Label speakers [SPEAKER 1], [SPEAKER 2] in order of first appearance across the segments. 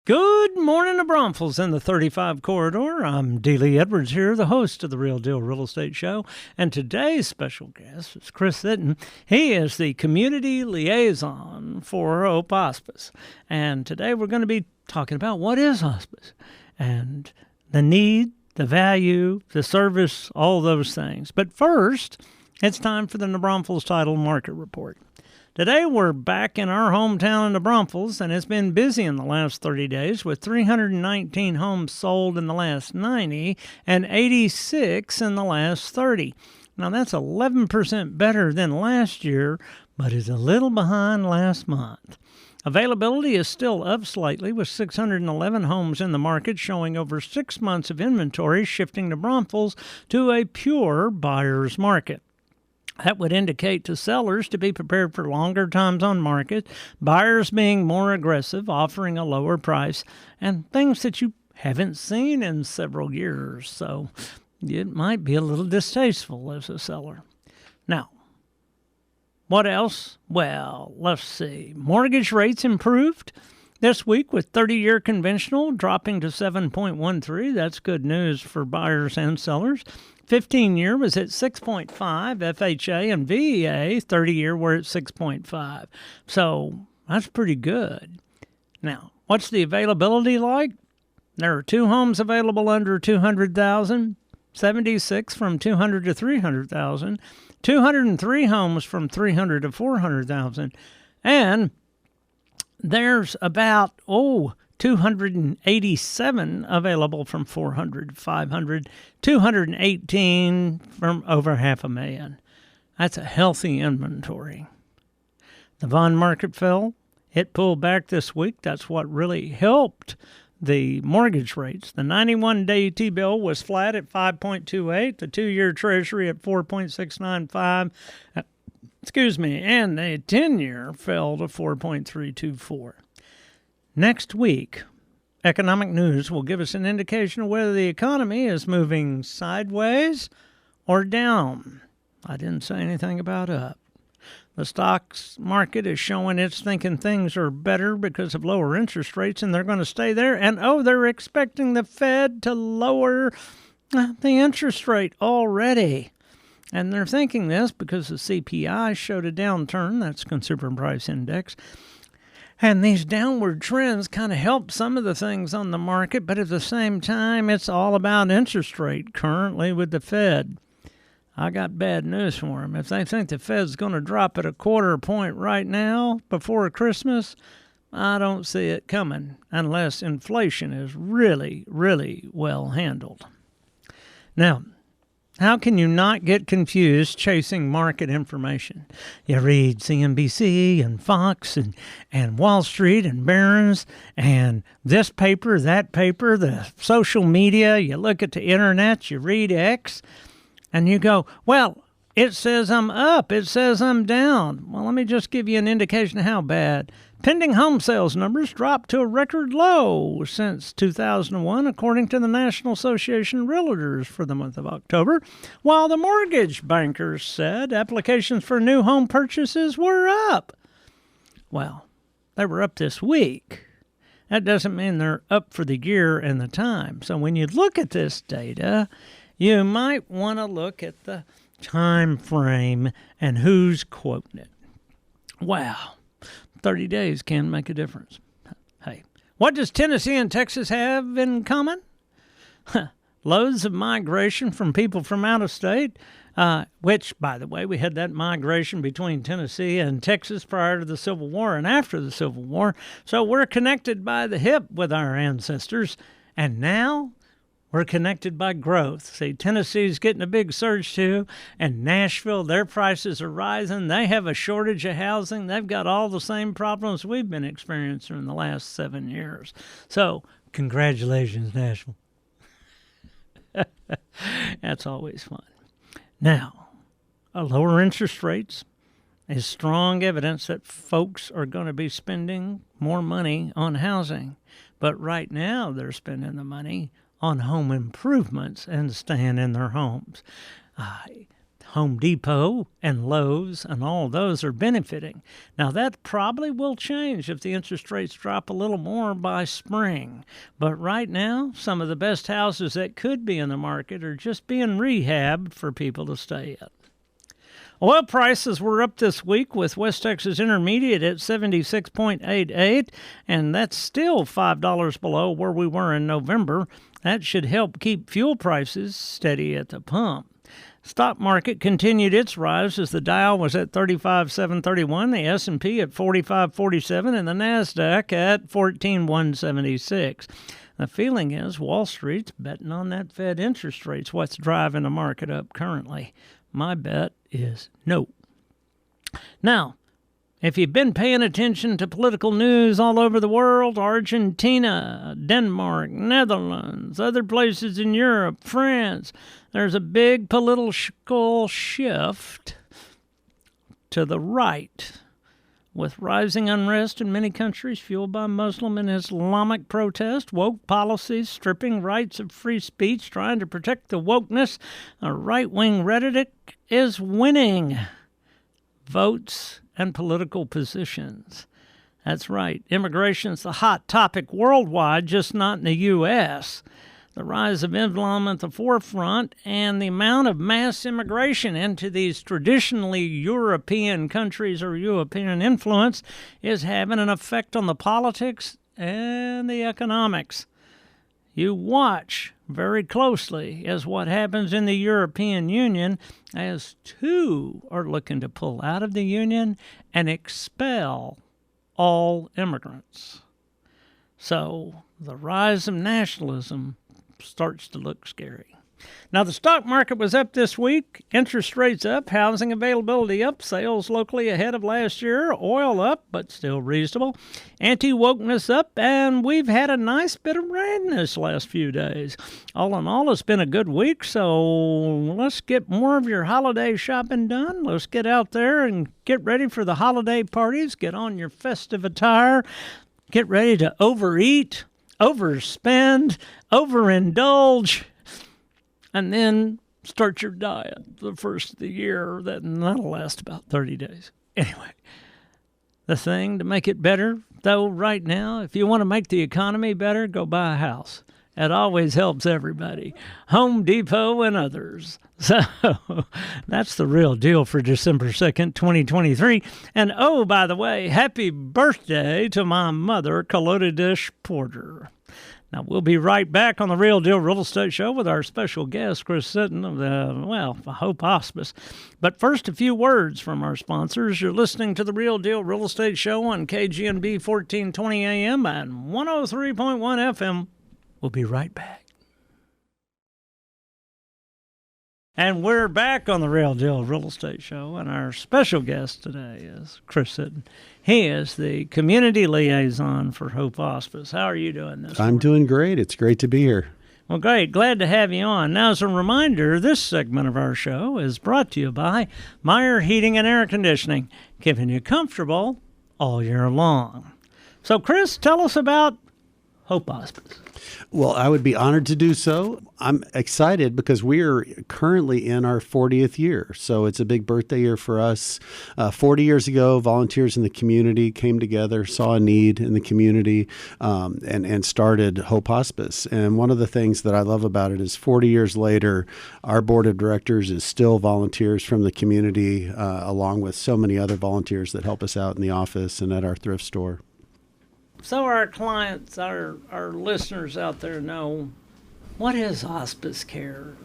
[SPEAKER 1] Good morning to Bromfields in the 35 corridor. I'm D. Lee Edwards here, the host of the Real Deal Real Estate Show. And today's special guest is Chris Sitton. He is the community liaison for Hope Hospice. And today we're going to be talking about what is hospice and the need, the value, the service, all those things. But first, it's time for the New Braunfels Title Market Report. Today, we're back in our hometown in New Braunfels, and it's been busy in the last 30 days with 319 homes sold in the last 90 and 86 in the last 30. Now, that's 11% better than last year, but is a little behind last month. Availability is still up slightly, with 611 homes in the market, showing over 6 months of inventory, shifting New Braunfels to a pure buyer's market. That would indicate to sellers to be prepared for longer times on market, buyers being more aggressive, offering a lower price, and things that you haven't seen in several years. So it might be a little distasteful as a seller. Now, what else? Well, let's see. Mortgage rates improved this week with 30-year conventional dropping to 7.13. That's good news for buyers and sellers. 15-year was at 6.5, FHA and VEA, 30-year were at 6.5. So that's pretty good. Now, what's the availability like? There are 2 homes available under $200,000, 76 from $200,000 to $300,000, 203 homes from $300,000 to $400,000, and there's about, 287 available from 400 to 500, 218 from over $500,000. That's a healthy inventory. The bond market fell. It pulled back this week. That's what really helped the mortgage rates. The 91-day T-bill was flat at 5.28, the 2-year Treasury at 4.695, and the 10-year fell to 4.324. Next week, economic news will give us an indication of whether the economy is moving sideways or down. I didn't say anything about up. The stocks market is showing it's thinking things are better because of lower interest rates, and they're going to stay there. And, they're expecting the Fed to lower the interest rate already. And they're thinking this because the CPI showed a downturn. That's Consumer Price Index. And these downward trends kind of help some of the things on the market, but at the same time, it's all about interest rate currently with the Fed. I got bad news for them. If they think the Fed's going to drop at a 1/4 point right now before Christmas, I don't see it coming unless inflation is really, really well handled. Now, how can you not get confused chasing market information? You read CNBC and Fox and Wall Street and Barron's and this paper, that paper, the social media. You look at the internet, you read X, and you go, well, it says I'm up, it says I'm down. Well, let me just give you an indication of how bad. Pending home sales numbers dropped to a record low since 2001, according to the National Association of Realtors for the month of October, while the mortgage bankers said applications for new home purchases were up. Well, they were up this week. That doesn't mean they're up for the year and the time. So when you look at this data, you might want to look at the time frame and who's quoting it. Wow. 30 days can make a difference. Hey, what does Tennessee and Texas have in common? Loads of migration from people from out of state, which, by the way, we had that migration between Tennessee and Texas prior to the Civil War and after the Civil War. So we're connected by the hip with our ancestors, and now we're connected by growth. See, Tennessee's getting a big surge too, and Nashville, their prices are rising. They have a shortage of housing. They've got all the same problems we've been experiencing in the last 7 years. So, congratulations, Nashville. That's always fun. Now, lower interest rates is strong evidence that folks are going to be spending more money on housing. But right now, they're spending the money on home improvements and staying in their homes. Home Depot and Lowe's and all those are benefiting. Now, that probably will change if the interest rates drop a little more by spring. But right now, some of the best houses that could be in the market are just being rehabbed for people to stay in. Oil prices were up this week with West Texas Intermediate at 76.88, and that's still $5 below where we were in November. That should help keep fuel prices steady at the pump. Stock market continued its rise as the Dow was at 35,731, the S&P at 45,47, and the NASDAQ at 14,176. The feeling is Wall Street's betting on that Fed interest rate's what's driving the market up currently. My bet is no. Now, if you've been paying attention to political news all over the world, Argentina, Denmark, Netherlands, other places in Europe, France, there's a big political shift to the right, with rising unrest in many countries fueled by Muslim and Islamic protest, woke policies, stripping rights of free speech, trying to protect the wokeness. A right-wing rhetoric is winning votes and political positions. That's right. Immigration's the hot topic worldwide, just not in the U.S. The rise of Islam at the forefront and the amount of mass immigration into these traditionally European countries or European influence is having an effect on the politics and the economics. You watch very closely as what happens in the European Union as two are looking to pull out of the Union and expel all immigrants. So the rise of nationalism starts to look scary. Now, the stock market was up this week. Interest rates up, housing availability up, sales locally ahead of last year, oil up, but still reasonable, anti-wokeness up, and we've had a nice bit of rain this last few days. All in all, it's been a good week, so let's get more of your holiday shopping done. Let's get out there and get ready for the holiday parties. Get on your festive attire. Get ready to overeat, overspend, overindulge, and then start your diet the first of the year. That'll last about 30 days. Anyway, the thing to make it better, though, right now, if you want to make the economy better, go buy a house. It always helps everybody. Home Depot and others. So that's the real deal for December 2nd, 2023. And oh, by the way, happy birthday to my mother, Kalodidish Porter. Now, we'll be right back on the Real Deal Real Estate Show with our special guest, Chris Sitton of the Hope Hospice. But first, a few words from our sponsors. You're listening to the Real Deal Real Estate Show on KGNB 1420 AM and 103.1 FM. We'll be right back. And we're back on the Real Deal Real Estate Show, and our special guest today is Chris Sitton. He is the community liaison for Hope Hospice. How are you doing this morning?
[SPEAKER 2] I'm doing great. It's great to be here.
[SPEAKER 1] Well, great. Glad to have you on. Now, as a reminder, this segment of our show is brought to you by Meyer Heating and Air Conditioning, keeping you comfortable all year long. So, Chris, tell us about Hope Hospice.
[SPEAKER 2] Well, I would be honored to do so. I'm excited because we are currently in our 40th year. So it's a big birthday year for us. 40 years ago, volunteers in the community came together, saw a need in the community, and started Hope Hospice. And one of the things that I love about it is 40 years later, our board of directors is still volunteers from the community, along with so many other volunteers that help us out in the office and at our thrift store.
[SPEAKER 1] So our clients, our listeners out there know, what is hospice care?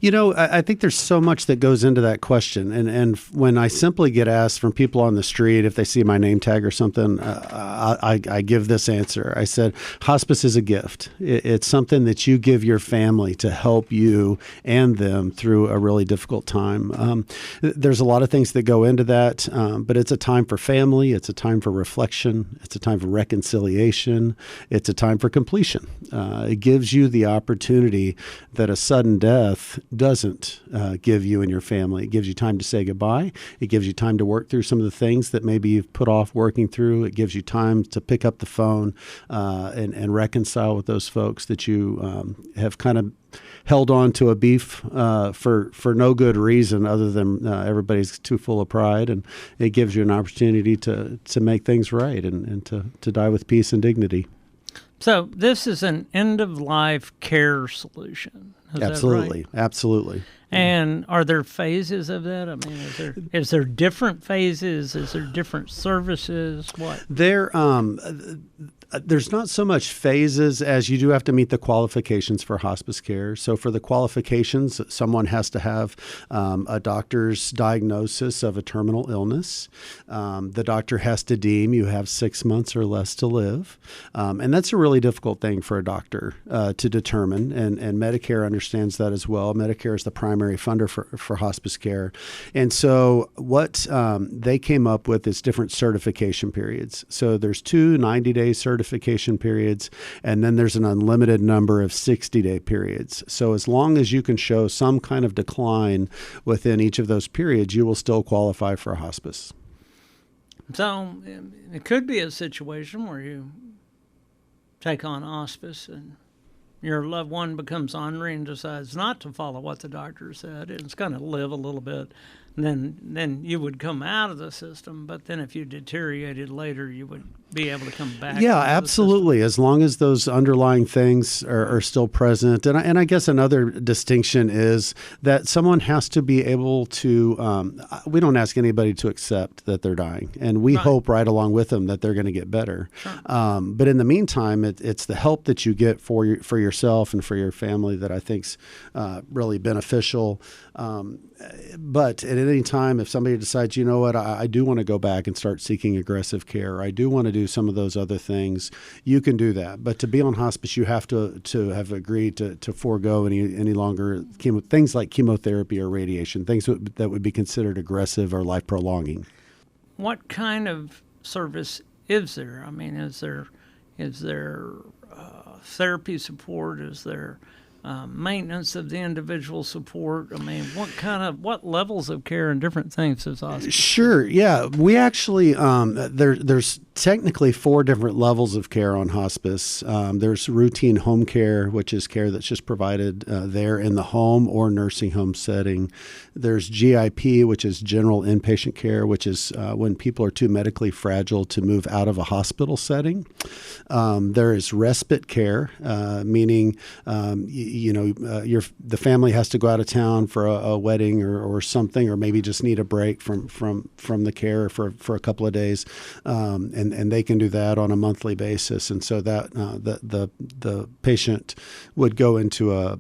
[SPEAKER 2] You know, I think there's so much that goes into that question. And when I simply get asked from people on the street, if they see my name tag or something, I give this answer. I said, hospice is a gift. It's something that you give your family to help you and them through a really difficult time. There's a lot of things that go into that, but it's a time for family. It's a time for reflection. It's a time for reconciliation. It's a time for completion. It gives you the opportunity that a sudden death doesn't give you and your family. It gives you time to say goodbye. It gives you time to work through some of the things that maybe you've put off working through. It gives you time to pick up the phone and reconcile with those folks that you have kind of held on to a beef for no good reason other than everybody's too full of pride. And it gives you an opportunity to make things right and to die with peace and dignity.
[SPEAKER 1] So this is an end-of-life care solution. Is
[SPEAKER 2] Absolutely,
[SPEAKER 1] that right?
[SPEAKER 2] Absolutely.
[SPEAKER 1] And are there phases of that? I mean, is there different phases? Is there different services? What?
[SPEAKER 2] There's not so much phases as you do have to meet the qualifications for hospice care. So for the qualifications, someone has to have a doctor's diagnosis of a terminal illness. The doctor has to deem you have 6 months or less to live. And that's a really difficult thing for a doctor to determine. And Medicare understands that as well. Medicare is the primary funder for hospice care. And so what they came up with is different certification periods. So there's 2 90-day certification periods, and then there's an unlimited number of 60-day periods. So as long as you can show some kind of decline within each of those periods, you will still qualify for a hospice.
[SPEAKER 1] So it could be a situation where you take on hospice and your loved one becomes ornery and decides not to follow what the doctor said. It's going to live a little bit. Then you would come out of the system, but then if you deteriorated later, you would be able to come back.
[SPEAKER 2] Yeah, absolutely. As long as those underlying things are still present. And I guess another distinction is that someone has to be able to, we don't ask anybody to accept that they're dying. And we hope right along with them that they're going to get better.
[SPEAKER 1] Sure.
[SPEAKER 2] But in the meantime, it's the help that you get for yourself and for your family that I think's really beneficial. But at any time, if somebody decides, you know what, I do want to go back and start seeking aggressive care, I do want to do some of those other things, you can do that. But to be on hospice, you have to have agreed to forego any longer things like chemotherapy or radiation, things that would be considered aggressive or life prolonging.
[SPEAKER 1] What kind of service is there? I mean, is there therapy support? Is there maintenance of the individual support? I mean, what levels of care and different things is hospice?
[SPEAKER 2] Sure. Yeah, we actually there's technically 4 different levels of care on hospice. There's routine home care, which is care that's just provided there in the home or nursing home setting. There's GIP, which is general inpatient care, which is when people are too medically fragile to move out of a hospital setting. There is respite care, meaning the family has to go out of town for a wedding or something, or maybe just need a break from the care for a couple of days, and they can do that on a monthly basis. And so that the patient would go into a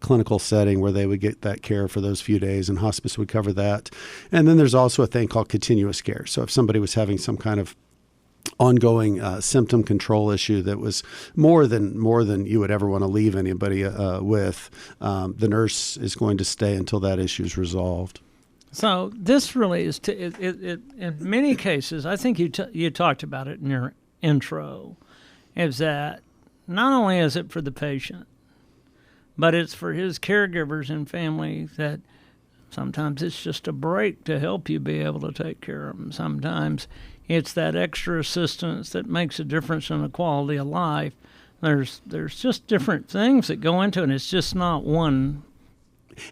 [SPEAKER 2] clinical setting where they would get that care for those few days, and hospice would cover that. And then there's also a thing called continuous care. So if somebody was having some kind of ongoing symptom control issue that was more than you would ever want to leave anybody with, the nurse is going to stay until that issue is resolved.
[SPEAKER 1] So this really is, in many cases, I think you talked about it in your intro, is that not only is it for the patient, but it's for his caregivers and family, that sometimes it's just a break to help you be able to take care of them. Sometimes it's that extra assistance that makes a difference in the quality of life. There's just different things that go into it, and it's just not one.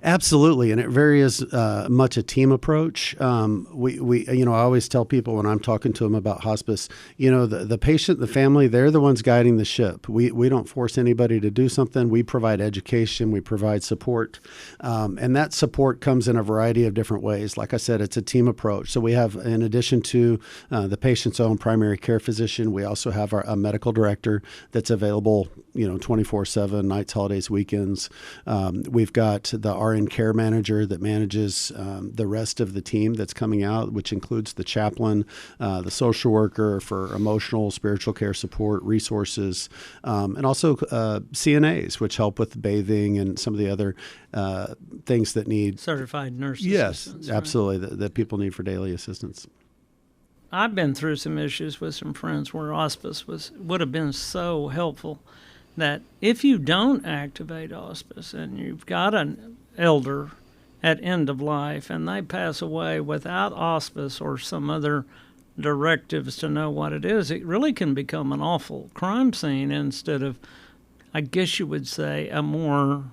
[SPEAKER 2] Absolutely, and it varies much a team approach. We I always tell people when I'm talking to them about hospice, the patient, the family, they're the ones guiding the ship. We don't force anybody to do something. We provide education, we provide support, and that support comes in a variety of different ways. Like I said, it's a team approach. So we have, in addition to the patient's own primary care physician, we also have a medical director that's available, 24/7, nights, holidays, weekends. We've got the RN care manager that manages the rest of the team that's coming out, which includes the chaplain, the social worker for emotional, spiritual care support, resources, and also CNAs, which help with bathing and some of the other things that need
[SPEAKER 1] Certified nurse
[SPEAKER 2] Yes,
[SPEAKER 1] assistants.
[SPEAKER 2] absolutely, that people need for daily assistance.
[SPEAKER 1] I've been through some issues with some friends where hospice would have been so helpful, that if you don't activate hospice and you've got elder at end of life and they pass away without hospice or some other directives to know what it is, it really can become an awful crime scene instead of, I guess you would say, a more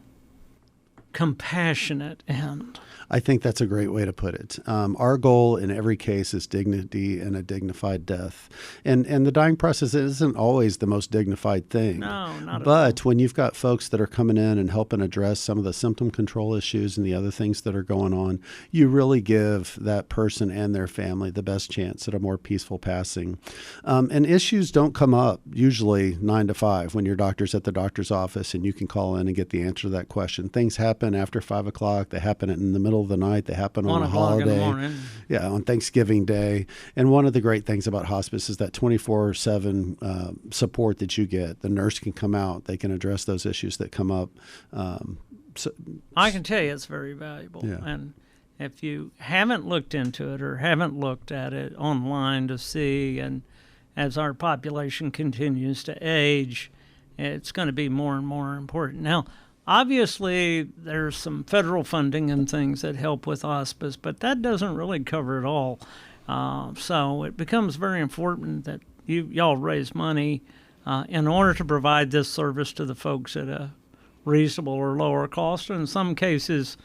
[SPEAKER 1] compassionate end.
[SPEAKER 2] I think that's a great way to put it. Our goal in every case is dignity and a dignified death. And the dying process isn't always the most dignified thing.
[SPEAKER 1] No, not at all.
[SPEAKER 2] But when you've got folks that are coming in and helping address some of the symptom control issues and the other things that are going on, you really give that person and their family the best chance at a more peaceful passing. And issues don't come up usually 9 to 5 when your doctor's at the doctor's office and you can call in and get the answer to that question. Things happen after 5 o'clock. They happen in the middle of the night. They happen on a holiday.
[SPEAKER 1] In the morning.
[SPEAKER 2] Yeah, on Thanksgiving Day. And one of the great things about hospice is that 24/7 support that you get. The nurse can come out. They can address those issues that come up.
[SPEAKER 1] I can tell you it's very valuable.
[SPEAKER 2] Yeah.
[SPEAKER 1] And if you haven't looked into it or haven't looked at it online to see, and as our population continues to age, it's going to be more and more important. Now, obviously, there's some federal funding and things that help with hospice, but that doesn't really cover it all. So it becomes very important that y'all raise money in order to provide this service to the folks at a reasonable or lower cost, in some cases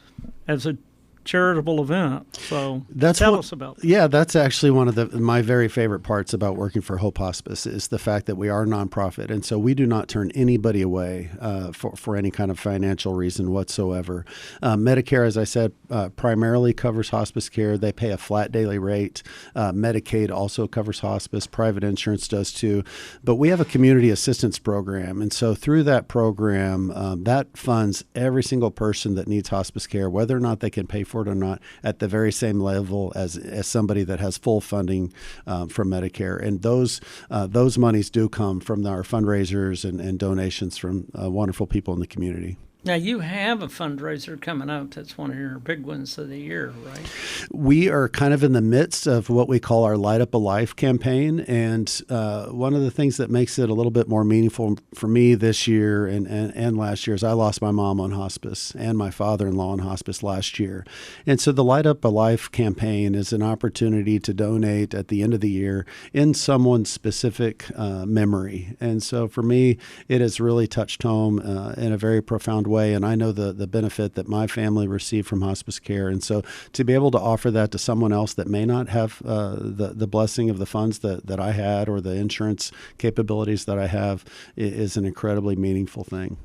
[SPEAKER 1] as a charitable event. So tell us about that.
[SPEAKER 2] Yeah, that's actually one of my very favorite parts about working for Hope Hospice is the fact that we are a nonprofit. And so we do not turn anybody away for any kind of financial reason whatsoever. Medicare, as I said, primarily covers hospice care. They pay a flat daily rate. Medicaid also covers hospice. Private insurance does too. But we have a community assistance program. And so through that program, that funds every single person that needs hospice care, whether or not they can pay for it or not, at the very same level as somebody that has full funding from Medicare. And those monies do come from our fundraisers and donations from wonderful people in the community.
[SPEAKER 1] Now, you have a fundraiser coming up that's one of your big ones of the year, right?
[SPEAKER 2] We are kind of in the midst of what we call our Light Up a Life campaign. And one of the things that makes it a little bit more meaningful for me this year and last year is I lost my mom on hospice and my father-in-law on hospice last year. And so the Light Up a Life campaign is an opportunity to donate at the end of the year in someone's specific memory. And so for me, it has really touched home in a very profound way, and I know the benefit that my family received from hospice care. And so to be able to offer that to someone else that may not have the blessing of the funds that I had or the insurance capabilities that I have is an incredibly meaningful thing.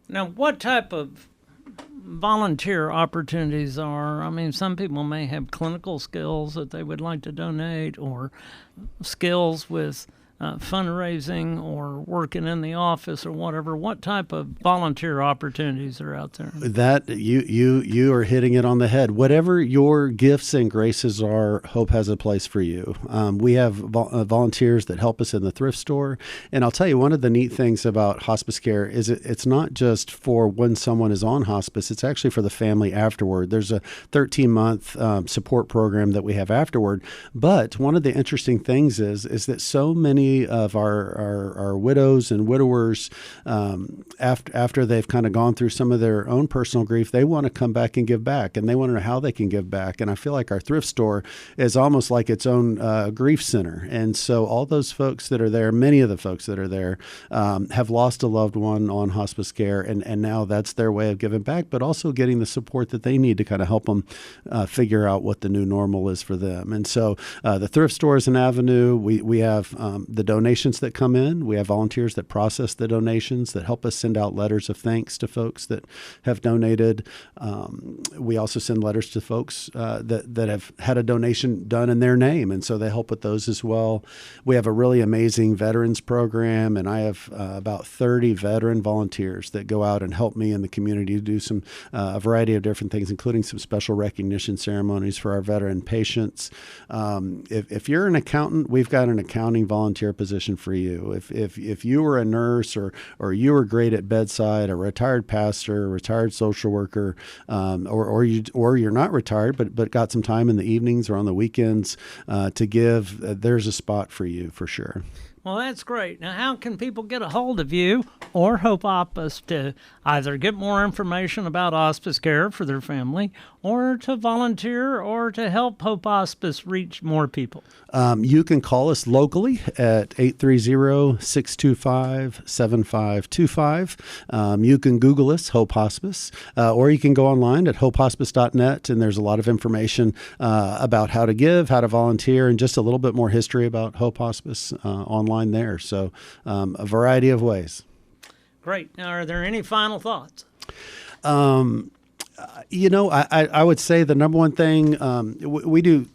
[SPEAKER 1] Now, what type of volunteer opportunities are? I mean, some people may have clinical skills that they would like to donate, or skills with fundraising or working in the office or whatever. What type of volunteer opportunities are out there?
[SPEAKER 2] That you are hitting it on the head. Whatever your gifts and graces are, Hope has a place for you. We have volunteers that help us in the thrift store. And I'll tell you, one of the neat things about hospice care is it's not just for when someone is on hospice, it's actually for the family afterward. There's a 13-month support program that we have afterward. But one of the interesting things is that so many of our widows and widowers, after they've kind of gone through some of their own personal grief, they want to come back and give back, and they want to know how they can give back. And I feel like our thrift store is almost like its own grief center. And so all those folks that are there, many of the folks that are there, have lost a loved one on hospice care, and now that's their way of giving back, but also getting the support that they need to kind of help them figure out what the new normal is for them. And so the thrift store is an avenue. We have the donations that come in. We have volunteers that process the donations, that help us send out letters of thanks to folks that have donated. We also send letters to folks that have had a donation done in their name, and so they help with those as well. We have a really amazing veterans program, and I have about 30 veteran volunteers that go out and help me in the community to do some a variety of different things, including some special recognition ceremonies for our veteran patients. If you're an accountant, we've got an accounting volunteer position for you. If you were a nurse or you were great at bedside, a retired pastor, a retired social worker, or you're not retired but got some time in the evenings or on the weekends to give, there's a spot for you for sure.
[SPEAKER 1] Well, that's great. Now, how can people get a hold of you or Hope Hospice to either get more information about hospice care for their family or to volunteer or to help Hope Hospice reach more people?
[SPEAKER 2] You can call us locally at 830-625-7525. You can Google us, Hope Hospice, or you can go online at hopehospice.net, and there's a lot of information about how to give, how to volunteer, and just a little bit more history about Hope Hospice online there. So a variety of ways.
[SPEAKER 1] Great. Now, are there any final thoughts?
[SPEAKER 2] I would say the number one thing we do.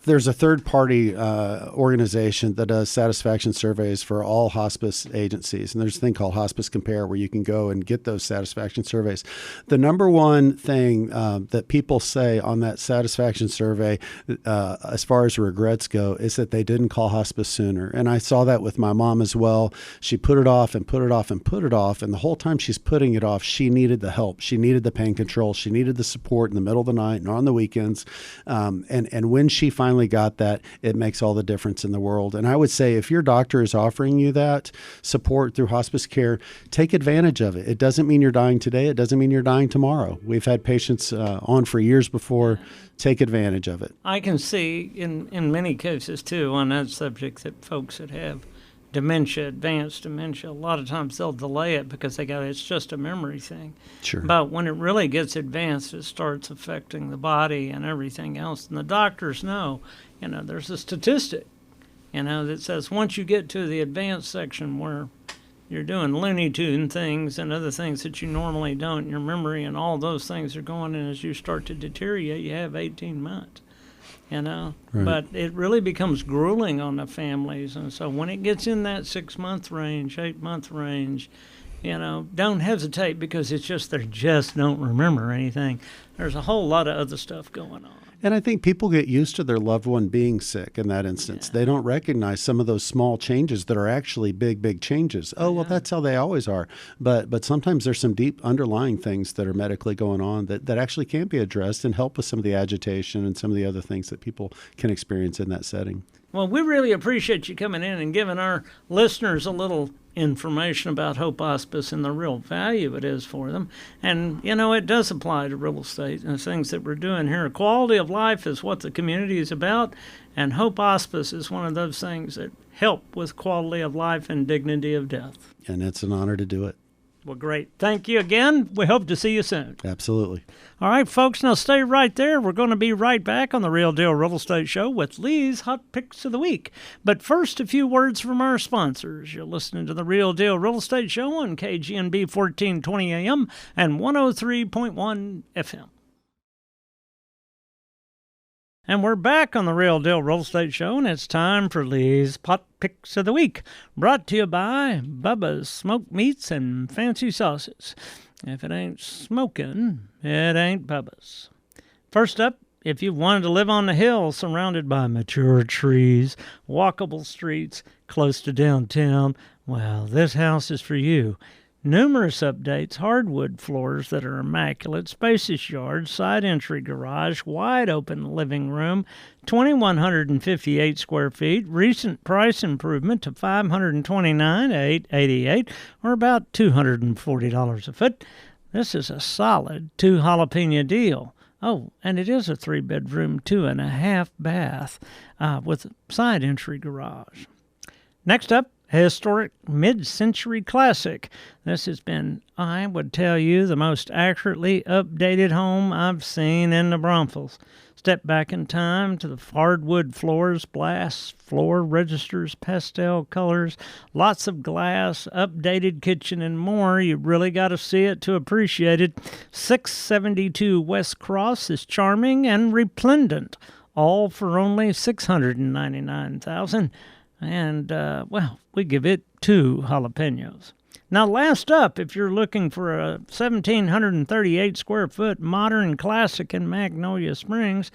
[SPEAKER 2] There's a third-party organization that does satisfaction surveys for all hospice agencies, and there's a thing called Hospice Compare where you can go and get those satisfaction surveys. The number one thing that people say on that satisfaction survey, as far as regrets go, is that they didn't call hospice sooner. And I saw that with my mom as well. She put it off and put it off and put it off, and the whole time she's putting it off, she needed the help. She needed the pain control. She needed the support in the middle of the night and on the weekends. And when she finally got that, it makes all the difference in the world. And I would say if your doctor is offering you that support through hospice care, take advantage of it. It doesn't mean you're dying today. It doesn't mean you're dying tomorrow. We've had patients on for years before. Take advantage of it.
[SPEAKER 1] I can see in many cases, too, on that subject that folks that have dementia, advanced dementia, a lot of times they'll delay it because it's just a memory thing.
[SPEAKER 2] Sure.
[SPEAKER 1] But when it really gets advanced, it starts affecting the body and everything else. And the doctors know, there's a statistic, that says once you get to the advanced section where you're doing Looney Tune things and other things that you normally don't, your memory and all those things are going, and as you start to deteriorate, you have 18 months. Right. But it really becomes grueling on the families. And so when it gets in that 6-month range, 8-month range, don't hesitate because it's just they just don't remember anything. There's a whole lot of other stuff going on.
[SPEAKER 2] And I think people get used to their loved one being sick in that instance. Yeah. They don't recognize some of those small changes that are actually big, big changes. Oh, well, that's how they always are. But sometimes there's some deep underlying things that are medically going on that actually can be addressed and help with some of the agitation and some of the other things that people can experience in that setting.
[SPEAKER 1] Well, we really appreciate you coming in and giving our listeners a little information about Hope Hospice and the real value it is for them. And, it does apply to real estate and the things that we're doing here. Quality of life is what the community is about, and Hope Hospice is one of those things that help with quality of life and dignity of death.
[SPEAKER 2] And it's an honor to do it.
[SPEAKER 1] Well, great. Thank you again. We hope to see you soon.
[SPEAKER 2] Absolutely.
[SPEAKER 1] All right, folks, now stay right there. We're going to be right back on the Real Deal Real Estate Show with Lee's Hot Picks of the Week. But first, a few words from our sponsors. You're listening to the Real Deal Real Estate Show on KGNB 1420 AM and 103.1 FM. And we're back on the Real Deal Real Estate Show, and it's time for Lee's Hot Picks of the Week, brought to you by Bubba's Smoked Meats and Fancy Sauces. If it ain't smoking, it ain't Bubba's. First up, if you wanted to live on the hill surrounded by mature trees, walkable streets, close to downtown, well, this house is for you. Numerous updates, hardwood floors that are immaculate, spacious yard, side entry garage, wide open living room, 2,158 square feet, recent price improvement to $529,888, or about $240 a foot. This is a solid 2 jalapeno deal. Oh, and it is a 3-bedroom, 2.5 bath with side entry garage. Next up, a historic mid-century classic. This has been, I would tell you, the most accurately updated home I've seen in the Bromfields. Step back in time to the hardwood floors, glass floor registers, pastel colors, lots of glass, updated kitchen, and more. You really got to see it to appreciate it. 672 West Cross is charming and resplendent, all for only $699,000. And, we give it 2 jalapenos. Now, last up, if you're looking for a 1,738 square foot modern classic in Magnolia Springs,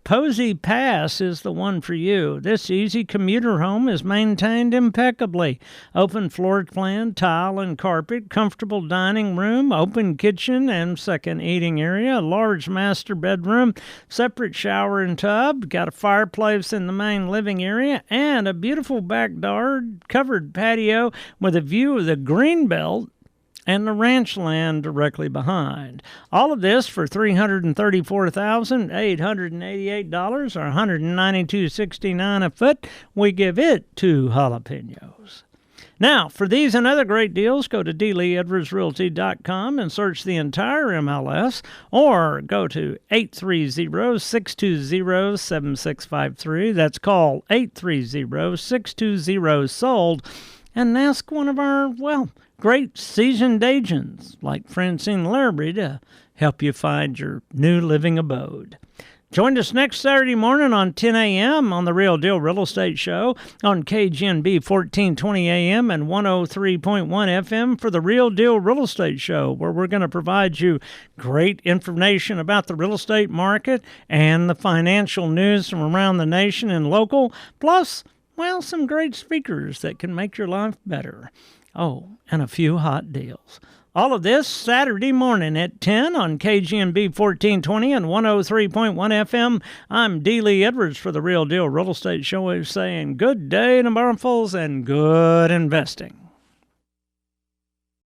[SPEAKER 1] Posey Pass is the one for you. This easy commuter home is maintained impeccably. Open floor plan, tile and carpet, comfortable dining room, open kitchen and second eating area, large master bedroom, separate shower and tub, got a fireplace in the main living area, and a beautiful backyard covered patio with a view of the greenbelt and the ranch land directly behind. All of this for $334,888 or $192.69 a foot. We give it 2 jalapenos. Now, for these and other great deals, go to dleeedwardsrealty.com and search the entire MLS, or go to 830-620-7653. That's call 830-620-SOLD and ask one of our, great seasoned agents like Francine Larrabee to help you find your new living abode. Join us next Saturday morning on 10 a.m. on the Real Deal Real Estate Show on KGNB 1420 a.m. and 103.1 FM for the Real Deal Real Estate Show, where we're going to provide you great information about the real estate market and the financial news from around the nation and local, plus, some great speakers that can make your life better. Oh, and a few hot deals. All of this Saturday morning at 10 on KGNB 1420 and 103.1 FM. I'm D. Lee Edwards for the Real Deal Real Estate Show, saying good day to barnfuls and good investing.